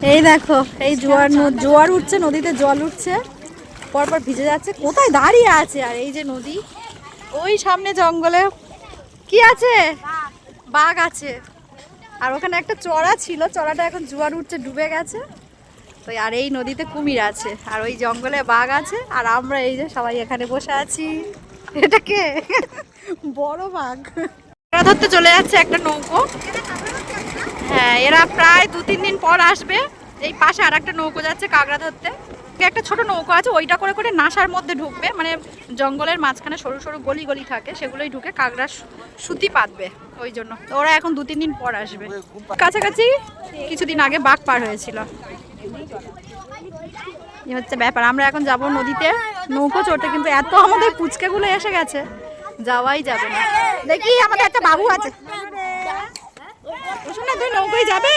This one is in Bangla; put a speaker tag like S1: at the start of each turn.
S1: এই দেখো এই জোয়ার উঠছে, নদীতে জল উঠছে, পরপর ভিজে যাচ্ছে। কোথায় দাঁড়িয়ে আছে? আর এই যে নদী, ওই সামনে জঙ্গলে কি আছে? বাঘ আছে। আর ওখানে একটা চড়া ছিল, চড়াটা এখন জোয়ার উঠছে, ডুবে গেছে। তো আর এই নদীতে কুমির আছে, আর ওই জঙ্গলে বাঘ আছে, আর আমরা এই যে সবাই এখানে বসে আছি। এটা কে? বড় বাঘ। ধরতে চলে যাচ্ছে একটা নৌকো। হ্যাঁ, এরা প্রায় 2-3 দিন পর আসবে। এই পাশে আর একটা নৌকো যাচ্ছে কাঁকড়া ধরতে। একটা ছোট নৌকো আছে, ওইটা করে করে নাসার মধ্যে ঢুকবে, মানে জঙ্গলের মাঝখানে সরু সরু গলি গলি থাকে, সেগুলোই ঢুকে কাঁকড়া সুতি পাতবে। ওই জন্য ওরা এখন 2-3 দিন পর আসবে। কাছাকাছি কিছুদিন আগে বাঘ পার হয়েছিল। এই হচ্ছে ব্যাপার। আমরা এখন যাব নদীতে নৌকো চড়তে, কিন্তু এত আমাদের পুচকেগুলো এসে গেছে, যাওয়াই যাবে না। দেখি আমাদের একটা বাবু আছে। শুনে তুই নৌকোয় যাবে?